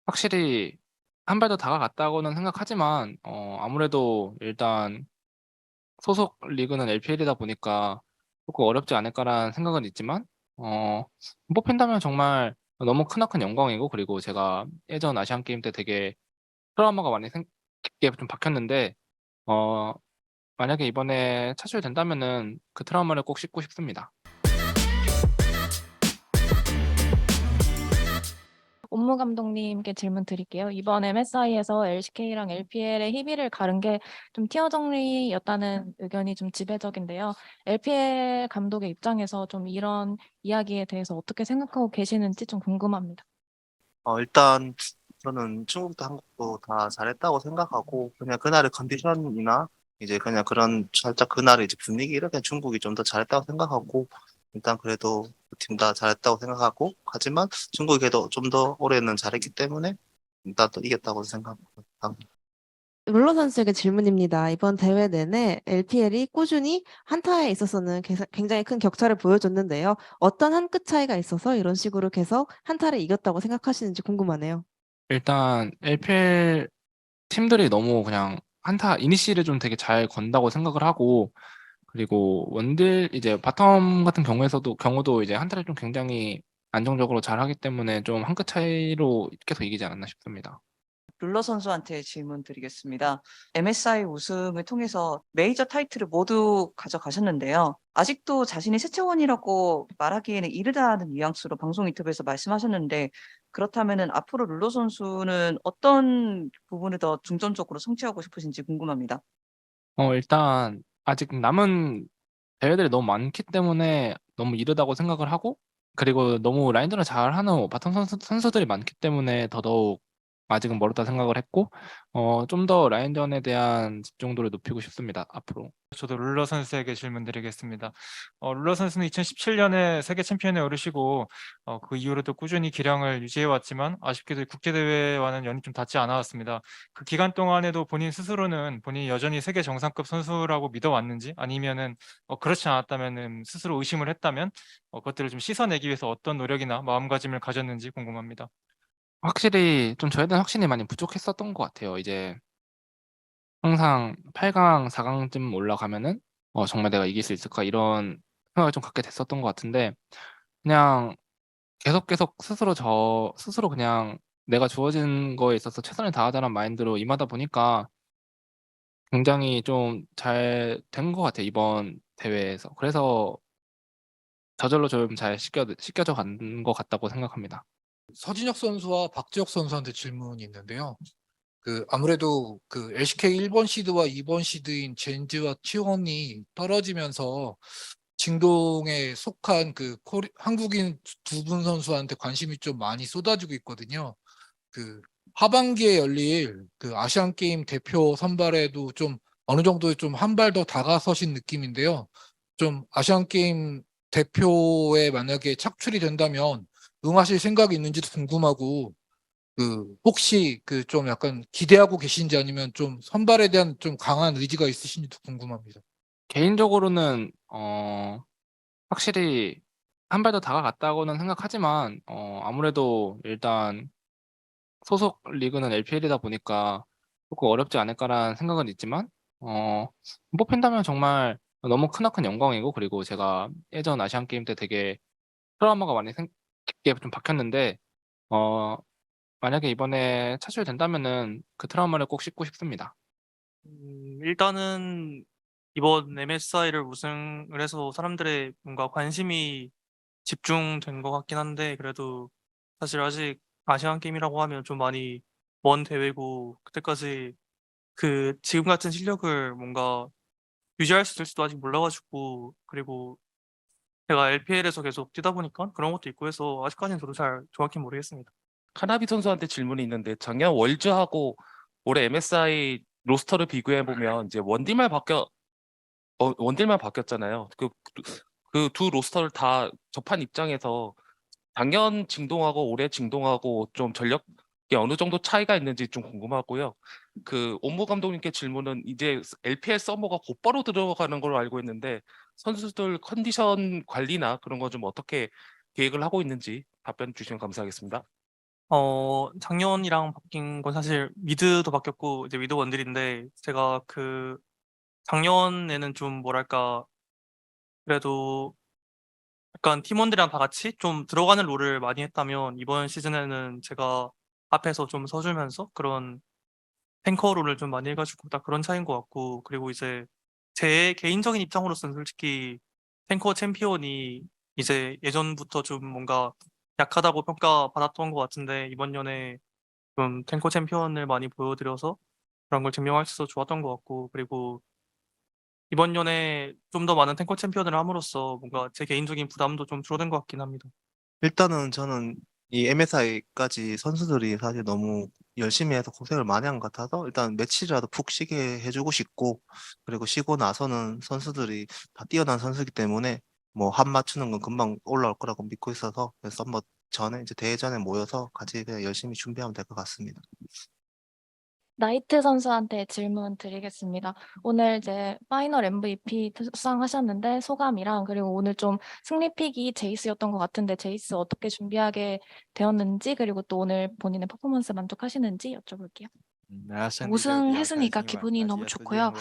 확실히 한 발 더 다가갔다고는 생각하지만 아무래도 일단 소속 리그는 LPL이다 보니까 조금 어렵지 않을까라는 생각은 있지만 어 뽑힌다면 정말 너무 크나큰 영광이고, 그리고 제가 예전 아시안 게임 때 되게 트라우마가 많이 깊게 좀 박혔는데 어 만약에 이번에 차출된다면은 그 트라우마를 꼭 씻고 싶습니다. 옴무 감독님께 질문 드릴게요. 이번 MSI에서 LCK랑 LPL의 희비를 가른 게 좀 티어 정리였다는 의견이 좀 지배적인데요. LPL 감독의 입장에서 좀 이런 이야기에 대해서 어떻게 생각하고 계시는지 좀 궁금합니다. 일단 저는 중국도 한국도 다 잘했다고 생각하고 그냥 그날의 컨디션이나 이제 그냥 그런 살짝 그날의 이제 분위기 이렇게 중국이 좀 더 잘했다고 생각하고 일단 그래도 팀 다 잘했다고 생각하고 하지만 중국이 그래도 좀 더 올해는 잘했기 때문에 일단 또 이겼다고 생각합니다. 룰러 선수에게 질문입니다. 이번 대회 내내 LPL이 꾸준히 한타에 있어서는 굉장히 큰 격차를 보여줬는데요. 어떤 한 끗 차이가 있어서 이런 식으로 계속 한타를 이겼다고 생각하시는지 궁금하네요. 일단 LPL 팀들이 너무 그냥 한타 이니시를 좀 되게 잘 건다고 생각을 하고, 그리고 원딜 이제 바텀 같은 경우도 이제 한타를 좀 굉장히 안정적으로 잘하기 때문에 좀 한 끗 차이로 계속 이기지 않았나 싶습니다. 룰러 선수한테 질문 드리겠습니다. MSI 우승을 통해서 메이저 타이틀을 모두 가져가셨는데요. 아직도 자신이 세차원이라고 말하기에는 이르다는 뉘앙스로 방송 인터뷰에서 말씀하셨는데 그렇다면은 앞으로 룰러 선수는 어떤 부분을 더 중점적으로 성취하고 싶으신지 궁금합니다. 일단 아직 남은 대회들이 너무 많기 때문에 너무 이르다고 생각을 하고, 그리고 너무 라인전을 잘하는 바텀 선수들이 많기 때문에 더더욱 아직은 멀었다 생각을 했고, 좀 더 라인전에 대한 집중도를 높이고 싶습니다, 앞으로. 저도 룰러 선수에게 질문드리겠습니다. 룰러 선수는 2017년에 세계 챔피언에 오르시고 그 이후로도 꾸준히 기량을 유지해 왔지만 아쉽게도 국제 대회와는 연이 좀 닿지 않아왔습니다. 그 기간 동안에도 본인 스스로는 본인이 여전히 세계 정상급 선수라고 믿어왔는지, 아니면은 그렇지 않았다면은 스스로 의심을 했다면 그것들을 좀 씻어내기 위해서 어떤 노력이나 마음가짐을 가졌는지 궁금합니다. 확실히 좀 저에 대한 확신이 많이 부족했었던 것 같아요. 이제 항상 8 강, 4 강쯤 올라가면은 '정말 내가 이길 수 있을까?' 이런 생각을 좀 갖게 됐었던 것 같은데, 그냥 계속 스스로 그냥 내가 주어진 거에 있어서 최선을 다하자는 마인드로 임하다 보니까 굉장히 좀 잘 된 것 같아요, 이번 대회에서. 그래서 저절로 좀 잘 씻겨져 간 것 같다고 생각합니다. 서진혁 선수와 박지혁 선수한테 질문이 있는데요. 아무래도 LCK 1번 시드와 2번 시드인 젠지와 T1이 떨어지면서 징동에 속한 한국인 두 분 선수한테 관심이 좀 많이 쏟아지고 있거든요. 하반기에 열릴 아시안 게임 대표 선발에도 좀 어느 정도 좀 한 발 더 다가서신 느낌인데요. 좀 아시안 게임 대표에 만약에 착출이 된다면 응하실 생각이 있는지도 궁금하고, 혹시 좀 약간 기대하고 계신지 아니면 좀 선발에 대한 좀 강한 의지가 있으신지도 궁금합니다. 개인적으로는 확실히 한 발 더 다가갔다고는 생각하지만 아무래도 일단 소속 리그는 LPL이다 보니까 조금 어렵지 않을까라는 생각은 있지만 어 뽑힌다면 정말 너무 크나큰 영광이고, 그리고 제가 예전 아시안 게임 때 되게 트라우마가 많이 깊게 좀 박혔는데 어 만약에 이번에 차출된다면은 그 트라우마를 꼭 씻고 싶습니다. 일단은 이번 MSI를 우승을 해서 사람들의 뭔가 관심이 집중된 것 같긴 한데, 그래도 사실 아직 아시안 게임이라고 하면 좀 많이 먼 대회고, 그때까지 지금 같은 실력을 뭔가 유지할 수 있을지도 아직 몰라 가지고, 그리고 제가 LPL에서 계속 뛰다 보니까 그런 것도 있고 해서 아직까지는 저도 잘 정확히 모르겠습니다. 카나비 선수한테 질문이 있는데, 작년 월즈하고 올해 MSI 로스터를 비교해 보면 이제 원딜만 바뀌었잖아요. 그 두 로스터를 다 접한 입장에서 작년 징동하고 올해 징동하고 좀 전력이 어느 정도 차이가 있는지 좀 궁금하고요. 옴모 감독님께 질문은, 이제 LPL 서머가 곧바로 들어가는 걸로 알고 있는데 선수들 컨디션 관리나 그런 거 좀 어떻게 계획을 하고 있는지 답변 주시면 감사하겠습니다. 작년이랑 바뀐 건 사실 미드도 바뀌었고 이제 미드 원딜인데 제가 그 작년에는 좀 뭐랄까 그래도 약간 팀원들이랑 다 같이 좀 들어가는 롤을 많이 했다면 이번 시즌에는 제가 앞에서 좀 서주면서 그런 탱커 롤을 좀 많이 해가지고 딱 그런 차이인 것 같고 그리고 이제 제 개인적인 입장으로서는 솔직히 탱커 챔피언이 이제 예전부터 좀 뭔가 약하다고 평가받았던 것 같은데 이번 년에 좀 탱커 챔피언을 많이 보여드려서 그런 걸 증명할 수 있어서 좋았던 것 같고 그리고 이번 년에 좀 더 많은 탱커 챔피언을 함으로써 뭔가 제 개인적인 부담도 좀 줄어든 것 같긴 합니다. 일단은 저는 이 MSI까지 선수들이 사실 너무 열심히 해서 고생을 많이 한 것 같아서 일단 며칠이라도 푹 쉬게 해주고 싶고 그리고 쉬고 나서는 선수들이 다 뛰어난 선수이기 때문에 뭐 한 맞추는 건 금방 올라올 거라고 믿고 있어서 그래서 썸머 전에 이제 대회 전에 모여서 같이 그냥 열심히 준비하면 될 것 같습니다. 나이트 선수한테 질문 드리겠습니다. 오늘 이제 파이널 MVP 수상하셨는데 소감이랑 그리고 오늘 좀 승리픽이 제이스였던 것 같은데 제이스 어떻게 준비하게 되었는지 그리고 또 오늘 본인의 퍼포먼스 만족하시는지 여쭤볼게요. 우승했으니까 기분이 너무 좋고요.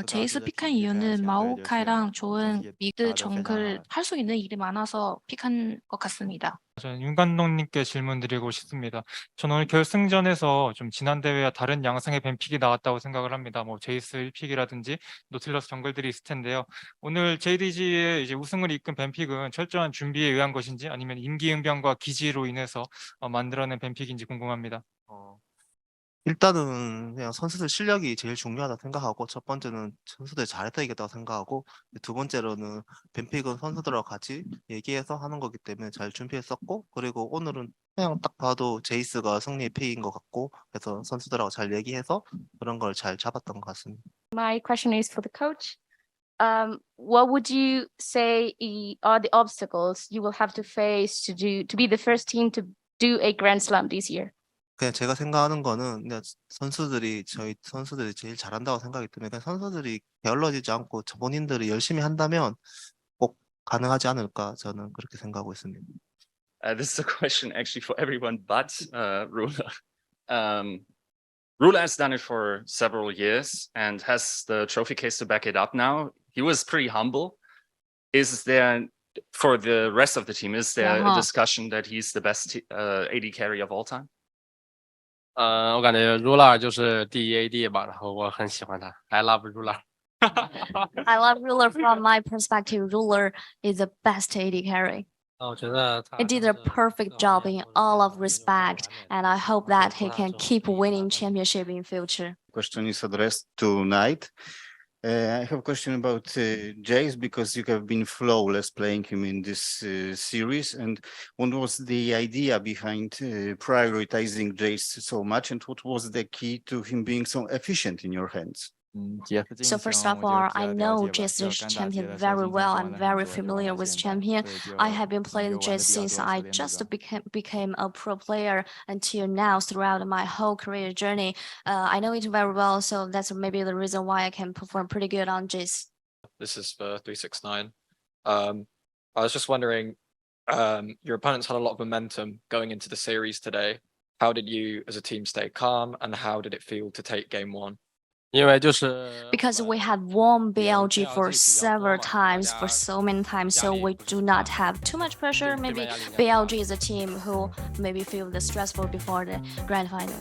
제이스 픽한 이유는 마오카이랑 좋은 미드 정글 할 수 있는 일이 많아서 픽한 것 같습니다. 저는 윤 감독님께 질문 드리고 싶습니다. 저는 오늘 결승전에서 좀 지난 대회와 다른 양상의 뱀픽이 나왔다고 생각을 합니다. 뭐 제이스 1픽이라든지 노틸러스 정글들이 있을 텐데요. 오늘 JDG의 이제 우승을 이끈 뱀픽은 철저한 준비에 의한 것인지 아니면 임기응변과 기지로 인해서 만들어낸 뱀픽인지 궁금합니다. 일단은 그냥 선수들 실력이 제일 중요하다 생각하고 첫 번째는 선수들 잘했다 이겼다고 생각하고 두 번째로는 뱀픽은 선수들하고 같이 얘기해서 하는 거기 때문에 잘 준비했었고 그리고 오늘은 그냥 딱 봐도 제이스가 승리의 픽인 것 같고 그래서 선수들하고 잘 얘기해서 그런 걸 잘 잡았던 것 같습니다. My question is for the coach. What would you say are the obstacles you will have to face to be the first team to do a Grand Slam this year? 그냥 제가 생각하는 거는 그냥 저희 선수들이 제일 잘한다고 생각하기 때문에 그냥 선수들이 게을러지지 않고 본인들이 열심히 한다면 꼭 가능하지 않을까 저는 그렇게 생각하고 있습니다. This is a question actually for everyone but Rula. Rula has done it for several years and has the trophy case to back it up now. He was pretty humble. Is there, for the rest of the team, is there a discussion that he's the best AD carry of all time? 我感觉 Ruler 就是第一 AD 吧，然后我很喜欢他 ，I love Ruler。 I love Ruler. From my perspective, Ruler is the best AD carry. 我觉得他 He did a perfect job in all of respect, and I hope that he can keep winning championship in future. Question is addressed to Knight. I have a question about Jace because you have been flawless playing him in this series. And what was the idea behind prioritizing Jace so much, and what was the key to him being so efficient in your hands? So first of all, I know Jace is champion very well. I'm very familiar with champion. I have been playing Jace since I just became a pro player until now throughout my whole career journey. I know it very well, so that's maybe the reason why I can perform pretty good on Jace. This is for 369. I was just wondering, your opponents had a lot of momentum going into the series today. How did you as a team stay calm, and how did it feel to take game one? 因为就是 Because we had won BLG for several times, for so many times, so we do not have too much pressure. Maybe BLG is a team who maybe feel the stressful before the grand final.